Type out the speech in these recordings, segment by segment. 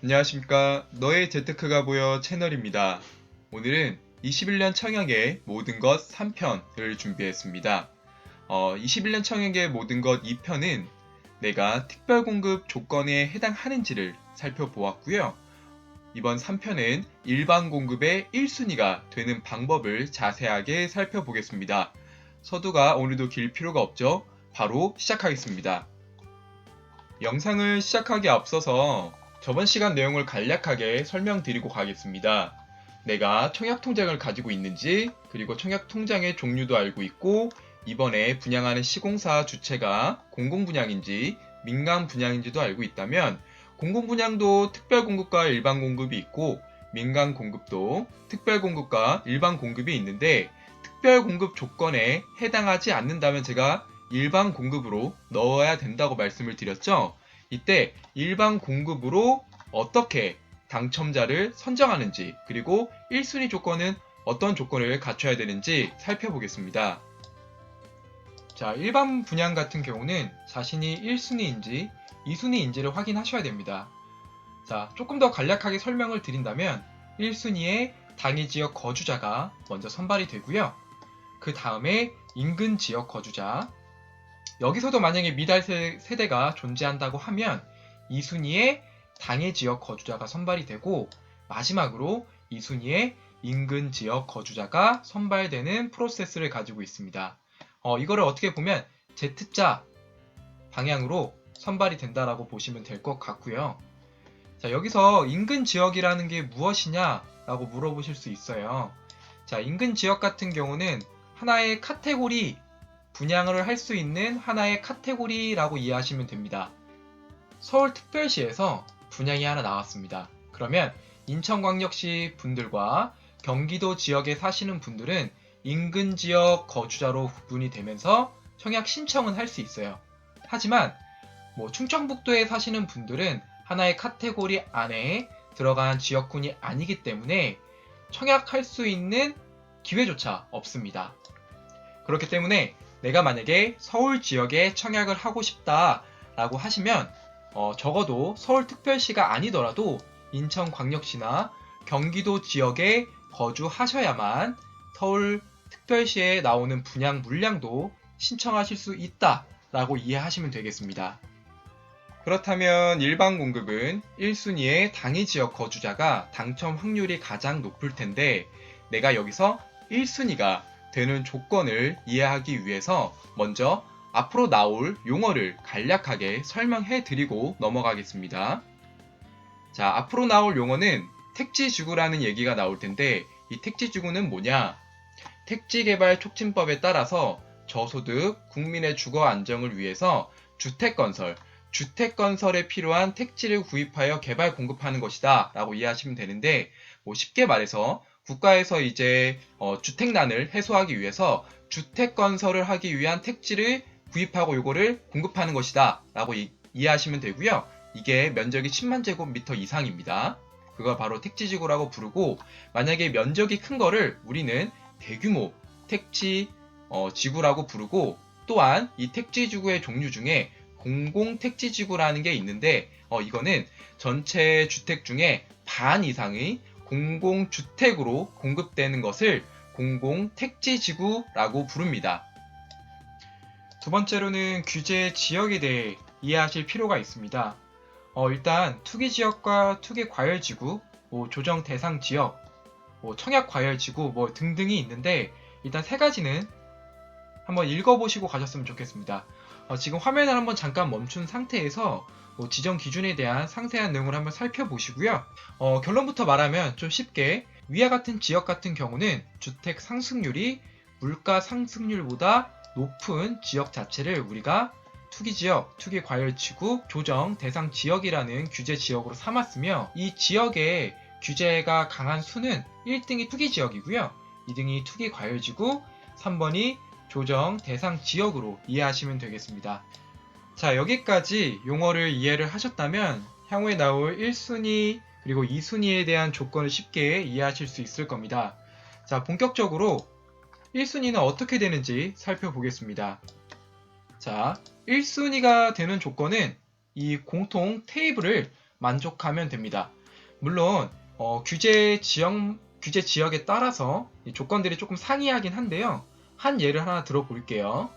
안녕하십니까. 너의 재테크가 보여 채널입니다. 오늘은 21년 청약의 모든 것 3편을 준비했습니다. 21년 청약의 모든 것 2편은 내가 특별공급 조건에 해당하는지를 살펴보았고요. 이번 3편은 일반 공급의 1순위가 되는 방법을 자세하게 살펴보겠습니다. 서두가 오늘도 길 필요가 없죠? 바로 시작하겠습니다. 영상을 시작하기 앞서서 저번 시간 내용을 간략하게 설명드리고 가겠습니다. 내가 청약통장을 가지고 있는지, 그리고 청약통장의 종류도 알고 있고, 이번에 분양하는 시공사 주체가 공공분양인지 민간분양인지도 알고 있다면, 공공분양도 특별공급과 일반공급이 있고, 민간공급도 특별공급과 일반공급이 있는데, 특별공급 조건에 해당하지 않는다면 제가 일반 공급으로 넣어야 된다고 말씀을 드렸죠. 이때 일반 공급으로 어떻게 당첨자를 선정하는지, 그리고 1순위 조건은 어떤 조건을 갖춰야 되는지 살펴보겠습니다. 자, 일반 분양 같은 경우는 자신이 1순위인지 2순위인지를 확인하셔야 됩니다. 자, 조금 더 간략하게 설명을 드린다면 1순위에 당해 지역 거주자가 먼저 선발이 되고요. 그 다음에 인근 지역 거주자, 여기서도 만약에 미달 세대가 존재한다고 하면 2순위에 당해 지역 거주자가 선발이 되고, 마지막으로 2순위에 인근 지역 거주자가 선발되는 프로세스를 가지고 있습니다. 이거를 어떻게 보면 Z자 방향으로 선발이 된다라고 보시면 될 것 같고요. 자, 여기서 인근 지역이라는 게 무엇이냐 라고 물어보실 수 있어요. 자, 인근 지역 같은 경우는 하나의 카테고리, 분양을 할 수 있는 하나의 카테고리라고 이해하시면 됩니다. 서울특별시에서 분양이 하나 나왔습니다. 그러면 인천광역시 분들과 경기도 지역에 사시는 분들은 인근 지역 거주자로 구분이 되면서 청약 신청은 할 수 있어요. 하지만 충청북도에 사시는 분들은 하나의 카테고리 안에 들어간 지역군이 아니기 때문에 청약할 수 있는 기회조차 없습니다. 그렇기 때문에 내가 만약에 서울 지역에 청약을 하고 싶다라고 하시면 적어도 서울특별시가 아니더라도 인천광역시나 경기도 지역에 거주하셔야만 서울특별시에 나오는 분양 물량도 신청하실 수 있다라고 이해하시면 되겠습니다. 그렇다면 일반 공급은 1순위의 당해 지역 거주자가 당첨 확률이 가장 높을 텐데, 내가 여기서 1순위가 되는 조건을 이해하기 위해서 먼저 앞으로 나올 용어를 간략하게 설명해 드리고 넘어가겠습니다. 자, 앞으로 나올 용어는 택지지구라는 얘기가 나올 텐데, 이 택지지구는 뭐냐? 택지개발촉진법에 따라서 저소득 국민의 주거 안정을 위해서 주택건설에 필요한 택지를 구입하여 개발 공급하는 것이다 라고 이해하시면 되는데, 쉽게 말해서 국가에서 이제 주택난을 해소하기 위해서 주택 건설을 하기 위한 택지를 구입하고 요거를 공급하는 것이다 라고 이해하시면 되고요. 이게 면적이 10만 제곱미터 이상입니다. 그걸 바로 택지지구라고 부르고, 만약에 면적이 큰 거를 우리는 대규모 택지 지구라고 부르고, 또한 이 택지지구의 종류 중에 공공택지지구라는 게 있는데, 이거는 전체 주택 중에 반 이상의 공공주택으로 공급되는 것을 공공택지지구라고 부릅니다. 두 번째로는 규제 지역에 대해 이해하실 필요가 있습니다. 일단 투기지역과 투기과열지구, 조정 대상 지역, 청약과열지구 등등이 있는데, 일단 세 가지는 한번 읽어보시고 가셨으면 좋겠습니다. 지금 화면을 한번 잠깐 멈춘 상태에서 지정 기준에 대한 상세한 내용을 한번 살펴보시고요. 결론부터 말하면 좀 쉽게, 위와 같은 지역 같은 경우는 주택 상승률이 물가 상승률보다 높은 지역 자체를 우리가 투기지역, 투기과열지구, 조정 대상 지역이라는 규제 지역으로 삼았으며, 이 지역의 규제가 강한 수는 1등이 투기지역이고요, 2등이 투기과열지구, 3번이 조정 대상 지역으로 이해하시면 되겠습니다. 자, 여기까지 용어를 이해를 하셨다면 향후에 나올 1순위 그리고 2순위에 대한 조건을 쉽게 이해하실 수 있을 겁니다. 자, 본격적으로 1순위는 어떻게 되는지 살펴보겠습니다. 자, 1순위가 되는 조건은 이 공통 테이블을 만족하면 됩니다. 물론 규제 지역에 따라서 이 조건들이 조금 상이하긴 한데요. 한 예를 하나 들어볼게요.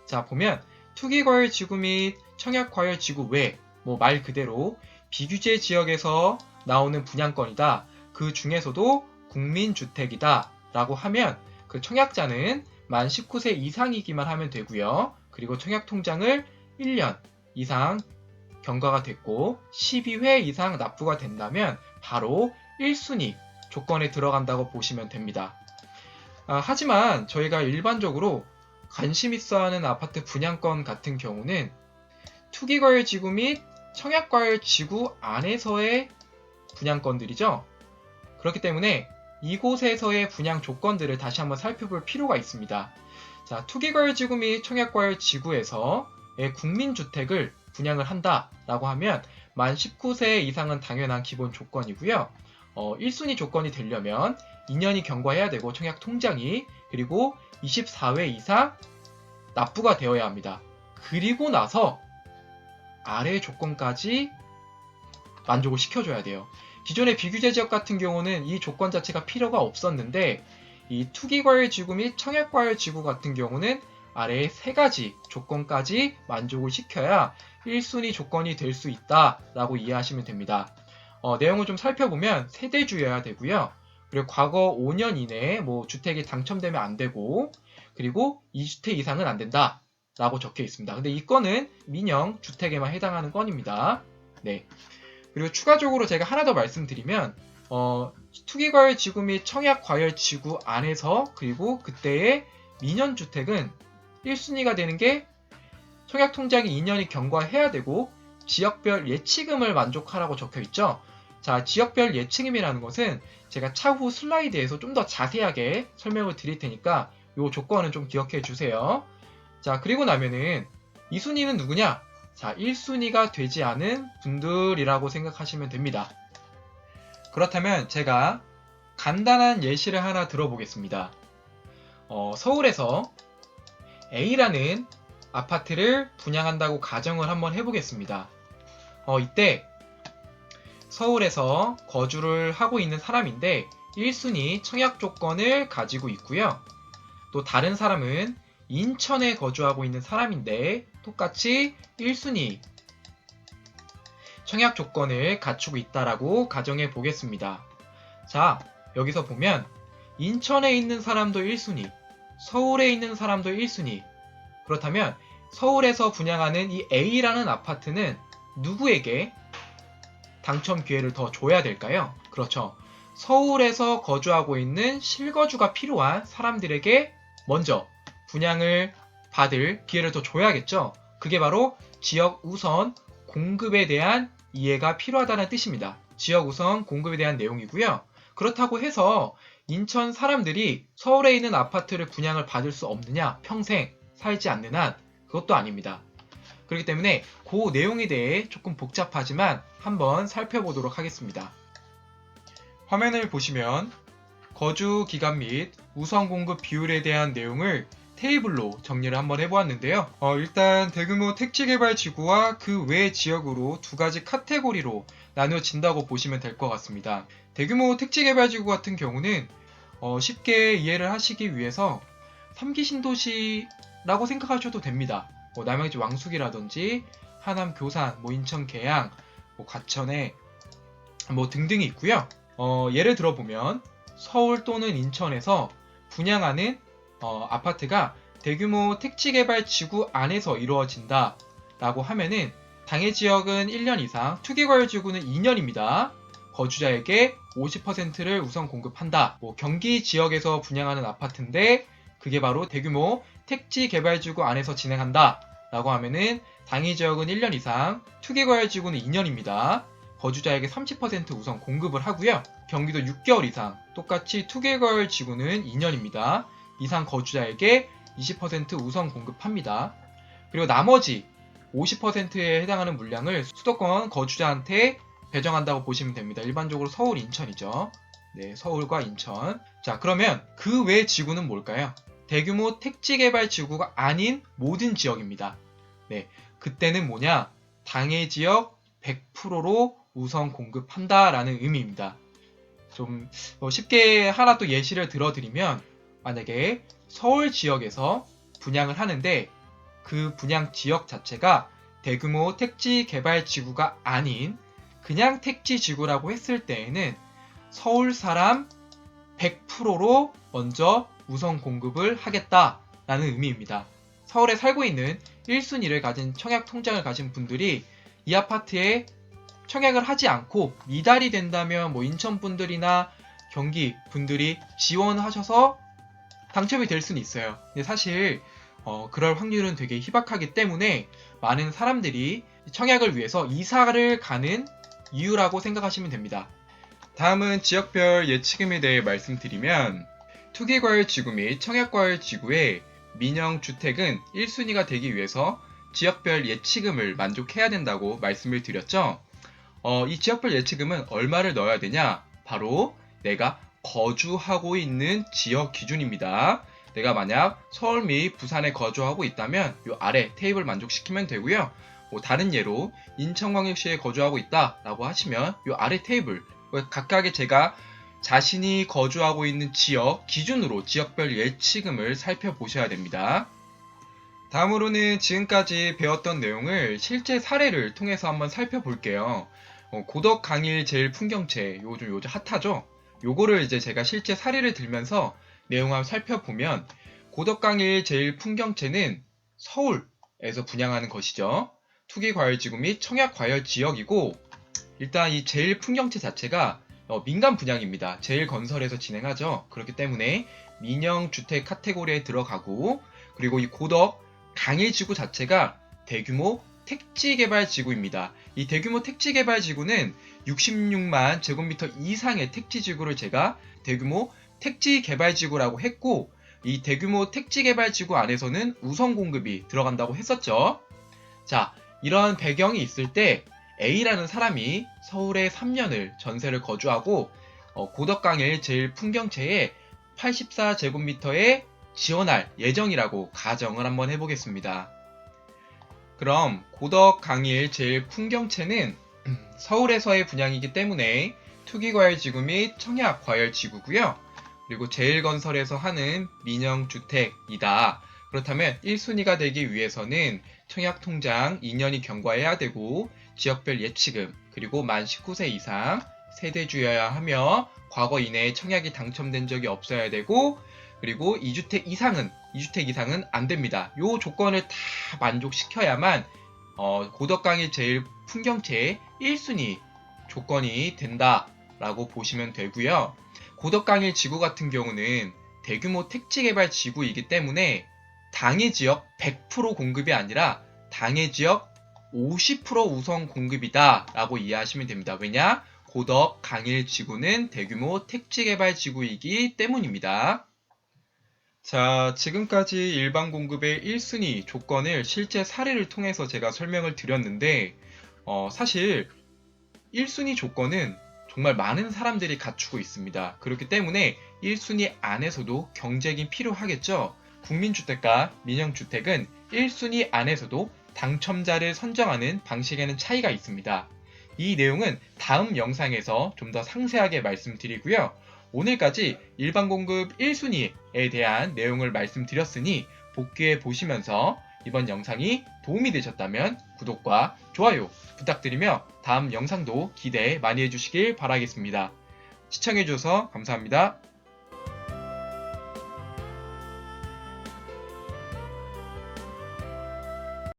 자, 보면 투기과열지구 및 청약과열지구 외, 말 그대로 비규제 지역에서 나오는 분양권이다. 그 중에서도 국민주택이다 라고 하면 그 청약자는 만 19세 이상이기만 하면 되고요. 그리고 청약통장을 1년 이상 경과가 됐고 12회 이상 납부가 된다면 바로 1순위 조건에 들어간다고 보시면 됩니다. 하지만 저희가 일반적으로 관심 있어 하는 아파트 분양권 같은 경우는 투기과열지구 및 청약과열지구 안에서의 분양권들이죠. 그렇기 때문에 이곳에서의 분양 조건들을 다시 한번 살펴볼 필요가 있습니다. 자, 투기과열지구 및 청약과열지구에서의 국민주택을 분양을 한다라고 하면 만 19세 이상은 당연한 기본 조건이고요. 1순위 조건이 되려면 2년이 경과해야 되고 청약 통장이 그리고 24회 이상 납부가 되어야 합니다. 그리고 나서 아래 조건까지 만족을 시켜줘야 돼요. 기존의 비규제 지역 같은 경우는 이 조건 자체가 필요가 없었는데 이 투기과열지구 및 청약과열지구 같은 경우는 아래의 3가지 조건까지 만족을 시켜야 1순위 조건이 될 수 있다라고 이해하시면 됩니다. 내용을 좀 살펴보면 세대주여야 되고요. 그리고 과거 5년 이내에 주택이 당첨되면 안 되고 그리고 2주택 이상은 안 된다 라고 적혀 있습니다. 근데 이 건은 민영 주택에만 해당하는 건입니다. 네. 그리고 추가적으로 제가 하나 더 말씀드리면 투기과열지구 및 청약과열지구 안에서 그리고 그때의 민연주택은 1순위가 되는 게 청약통장이 2년이 경과해야 되고 지역별 예치금을 만족하라고 적혀 있죠. 자, 지역별 예치금이라는 것은 제가 차후 슬라이드에서 좀 더 자세하게 설명을 드릴 테니까 이 조건은 좀 기억해 주세요. 자, 그리고 나면은 2순위는 누구냐? 자, 1순위가 되지 않은 분들이라고 생각하시면 됩니다. 그렇다면 제가 간단한 예시를 하나 들어보겠습니다. 서울에서 A라는 아파트를 분양한다고 가정을 한번 해보겠습니다. 이때 서울에서 거주를 하고 있는 사람인데 1순위 청약 조건을 가지고 있고요. 또 다른 사람은 인천에 거주하고 있는 사람인데 똑같이 1순위 청약 조건을 갖추고 있다라고 가정해 보겠습니다. 자, 여기서 보면 인천에 있는 사람도 1순위, 서울에 있는 사람도 1순위. 그렇다면 서울에서 분양하는 이 A라는 아파트는 누구에게 당첨 기회를 더 줘야 될까요? 그렇죠. 서울에서 거주하고 있는 실거주가 필요한 사람들에게 먼저 분양을 받을 기회를 더 줘야겠죠. 그게 바로 지역 우선 공급에 대한 이해가 필요하다는 뜻입니다. 지역 우선 공급에 대한 내용이고요. 그렇다고 해서 인천 사람들이 서울에 있는 아파트를 분양을 받을 수 없느냐? 평생 살지 않는 한 그것도 아닙니다. 그렇기 때문에 그 내용에 대해 조금 복잡하지만 한번 살펴보도록 하겠습니다. 화면을 보시면 거주 기간 및 우선 공급 비율에 대한 내용을 테이블로 정리를 한번 해보았는데요. 일단 대규모 택지개발지구와 그 외 지역으로 두 가지 카테고리로 나누어진다고 보시면 될 것 같습니다. 대규모 택지개발지구 같은 경우는 쉽게 이해를 하시기 위해서 3기 신도시라고 생각하셔도 됩니다. 남양주 왕숙이라든지 하남 교산, 인천 계양, 과천에 등등이 있고요. 예를 들어보면 서울 또는 인천에서 분양하는 아파트가 대규모 택지개발지구 안에서 이루어진다 라고 하면은 당해 지역은 1년 이상, 투기과열지구는 2년입니다. 거주자에게 50%를 우선 공급한다. 경기 지역에서 분양하는 아파트인데 그게 바로 대규모 택지개발지구 안에서 진행한다 라고 하면은 당해 지역은 1년 이상, 투기과열지구는 2년입니다. 거주자에게 30% 우선 공급을 하고요. 경기도 6개월 이상, 똑같이 투기과열지구는 2년입니다. 이상 거주자에게 20% 우선 공급합니다. 그리고 나머지 50%에 해당하는 물량을 수도권 거주자한테 배정한다고 보시면 됩니다. 일반적으로 서울, 인천이죠. 네, 서울과 인천. 자, 그러면 그 외 지구는 뭘까요? 대규모 택지개발 지구가 아닌 모든 지역입니다. 네, 그때는 뭐냐? 당해 지역 100%로 우선 공급한다라는 의미입니다. 좀 쉽게 하나 또 예시를 들어드리면 만약에 서울 지역에서 분양을 하는데 그 분양 지역 자체가 대규모 택지 개발 지구가 아닌 그냥 택지 지구라고 했을 때에는 서울 사람 100%로 먼저 우선 공급을 하겠다라는 의미입니다. 서울에 살고 있는 1순위를 가진 청약 통장을 가진 분들이 이 아파트에 청약을 하지 않고 미달이 된다면 인천 분들이나 경기 분들이 지원하셔서 당첨이 될 수는 있어요. 근데 사실 그럴 확률은 되게 희박하기 때문에 많은 사람들이 청약을 위해서 이사를 가는 이유라고 생각하시면 됩니다. 다음은 지역별 예치금에 대해 말씀드리면 투기과열지구 및 청약과열지구의 민영주택은 1순위가 되기 위해서 지역별 예치금을 만족해야 된다고 말씀을 드렸죠. 이 지역별 예치금은 얼마를 넣어야 되냐? 바로 내가 거주하고 있는 지역 기준입니다. 내가 만약 서울 및 부산에 거주하고 있다면 이 아래 테이블 만족시키면 되고요. 다른 예로 인천광역시에 거주하고 있다라고 하시면 이 아래 테이블 각각의 제가 자신이 거주하고 있는 지역 기준으로 지역별 예치금을 살펴보셔야 됩니다. 다음으로는 지금까지 배웠던 내용을 실제 사례를 통해서 한번 살펴볼게요. 고덕 강일 제일 풍경채 요즘 핫하죠? 요거를 이제 제가 실제 사례를 들면서 내용 한번 살펴보면 고덕 강일 제일 풍경채는 서울에서 분양하는 것이죠. 투기과열지구 및 청약과열지역이고 일단 이 제일 풍경채 자체가 민간 분양입니다. 제일건설에서 진행하죠. 그렇기 때문에 민영주택 카테고리에 들어가고 그리고 이 고덕 강일지구 자체가 대규모 택지개발지구입니다. 이 대규모 택지개발지구는 66만 제곱미터 이상의 택지지구를 제가 대규모 택지개발지구라고 했고 이 대규모 택지개발지구 안에서는 우선공급이 들어간다고 했었죠. 자, 이런 배경이 있을 때 A라는 사람이 서울에 3년을 전세를 거주하고 고덕강일 제일 풍경채에 84제곱미터에 지원할 예정이라고 가정을 한번 해보겠습니다. 그럼 고덕강일 제일 풍경채는 서울에서의 분양이기 때문에 투기과열지구 및 청약과열지구고요. 그리고 제일건설에서 하는 민영주택이다. 그렇다면 1순위가 되기 위해서는 청약통장 2년이 경과해야 되고 지역별 예치금 그리고 만 19세 이상 세대주여야 하며 과거 이내에 청약이 당첨된 적이 없어야 되고 그리고 2주택 이상은 안 됩니다. 요 조건을 다 만족시켜야만 고덕강일 제일 풍경채의 1순위 조건이 된다라고 보시면 되고요. 고덕강일 지구 같은 경우는 대규모 택지개발 지구이기 때문에 당해 지역 100% 공급이 아니라 당해 지역 50% 우선 공급이다 라고 이해하시면 됩니다. 왜냐? 고덕 강일 지구는 대규모 택지개발 지구이기 때문입니다. 자, 지금까지 일반 공급의 1순위 조건을 실제 사례를 통해서 제가 설명을 드렸는데 사실 1순위 조건은 정말 많은 사람들이 갖추고 있습니다. 그렇기 때문에 1순위 안에서도 경쟁이 필요하겠죠. 국민주택과 민영주택은 1순위 안에서도 당첨자를 선정하는 방식에는 차이가 있습니다. 이 내용은 다음 영상에서 좀 더 상세하게 말씀드리고요. 오늘까지 일반 공급 1순위에 대한 내용을 말씀드렸으니 복귀해 보시면서 이번 영상이 도움이 되셨다면 구독과 좋아요 부탁드리며 다음 영상도 기대 많이 해주시길 바라겠습니다. 시청해주셔서 감사합니다.